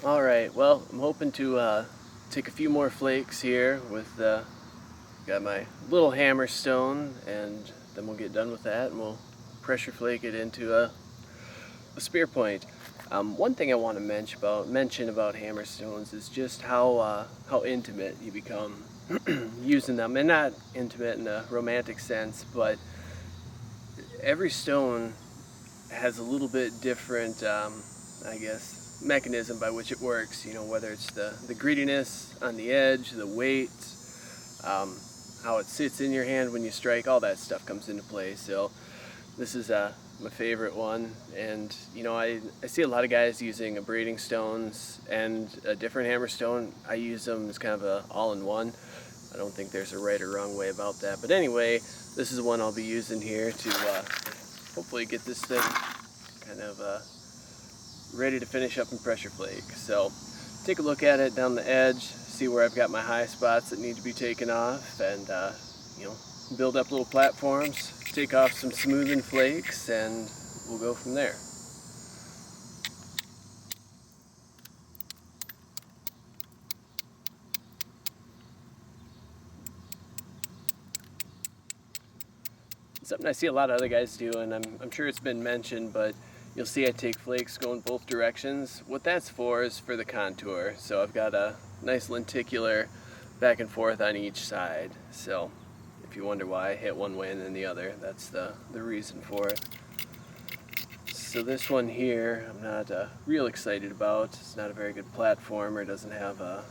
Alright, well, I'm hoping to take a few more flakes here with got my little hammerstone, and then we'll get done with that and we'll pressure flake it into a spear point. One thing I want to mention about hammerstones is just how intimate you become using them, and not intimate in a romantic sense, but every stone has a little bit different, I guess, mechanism by which it works. You know, whether it's the grittiness on the edge, the weight, how it sits in your hand when you strike, all that stuff comes into play. So this is my favorite one, and you know, I see a lot of guys using abrading stones and a different hammerstone. I use them as kind of a all-in-one. I don't think there's a right or wrong way about that, but anyway, this is the one I'll be using here to hopefully get this thing kind of ready to finish up in pressure flake. So take a look at it down the edge, see where I've got my high spots that need to be taken off, and you know, build up little platforms, take off some smoothing flakes, and we'll go from there. Something I see a lot of other guys do, and I'm sure it's been mentioned, but you'll see I take flakes going both directions. What that's for is for the contour. So I've got a nice lenticular back and forth on each side. So if you wonder why I hit one way and then the other, that's the reason for it. So this one here, I'm not real excited about. It's not a very good platformer. It doesn't have a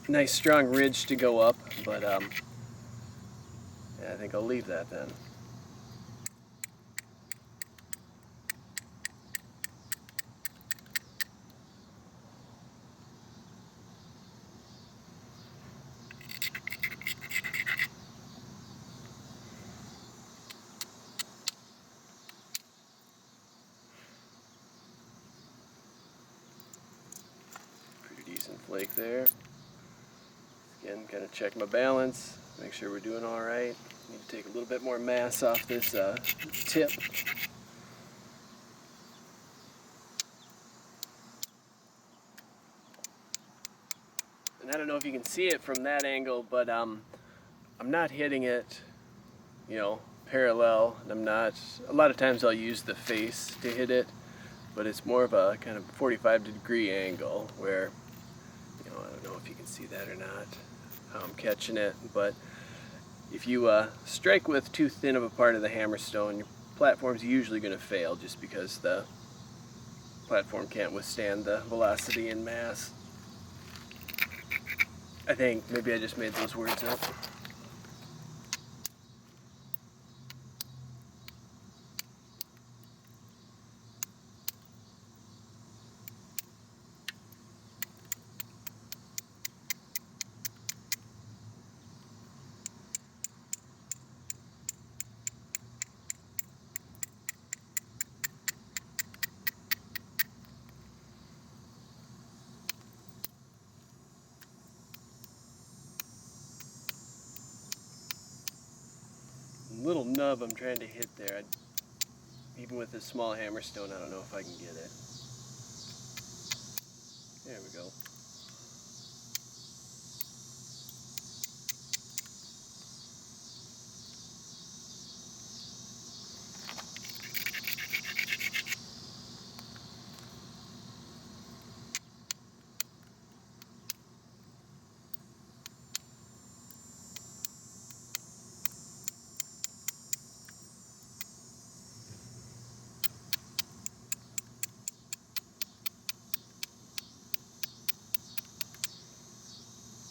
nice strong ridge to go up, but yeah, I think I'll leave that then. Pretty decent flake there. Again, kind of check my balance, make sure we're doing all right. Need to take a little bit more mass off this tip. And I don't know if you can see it from that angle, but I'm not hitting it, you know, parallel. And I'm not. A lot of times I'll use the face to hit it, but it's more of a kind of 45-degree angle where, you know, I don't know if you can see that or not, how I'm catching it, but if you strike with too thin of a part of the hammerstone, your platform's usually going to fail just because the platform can't withstand the velocity and mass. I think maybe I just made those words up. Little nub I'm trying to hit there. Even with this small hammerstone, I don't know if I can get it. There we go.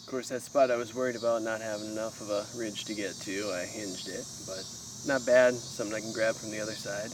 Of course, that spot I was worried about not having enough of a ridge to get to, I hinged it, but not bad. Something I can grab from the other side.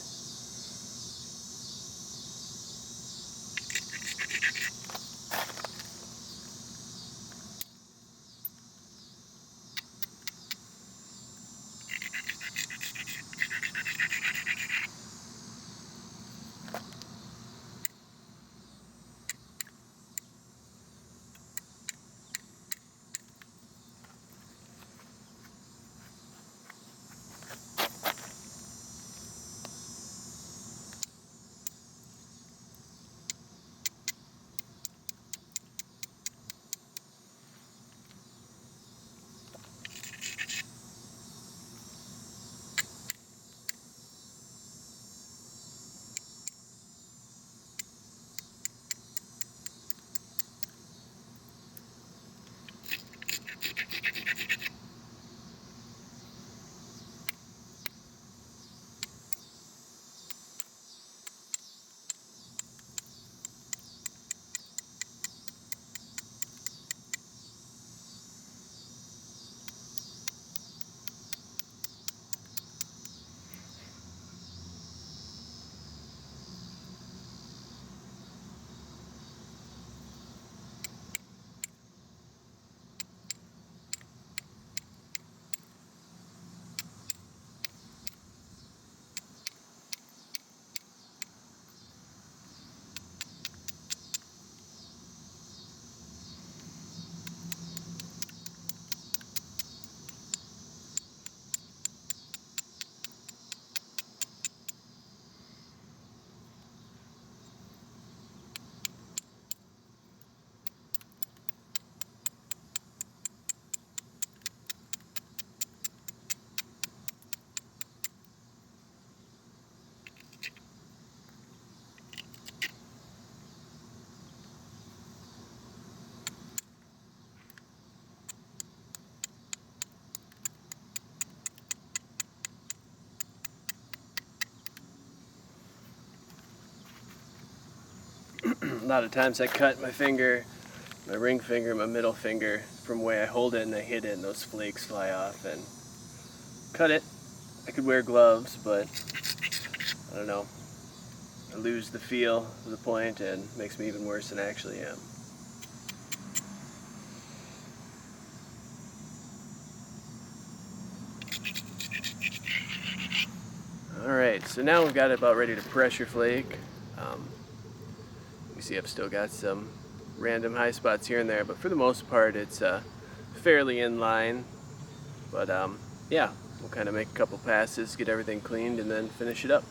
A lot of times I cut my finger, my ring finger, my middle finger from where I hold it and I hit it and those flakes fly off and cut it. I could wear gloves, but I don't know. I lose the feel of the point and it makes me even worse than I actually am. Alright, so now we've got it about ready to pressure flake. You see I've still got some random high spots here and there, but for the most part it's fairly in line. But yeah, we'll kind of make a couple passes, get everything cleaned, and then finish it up.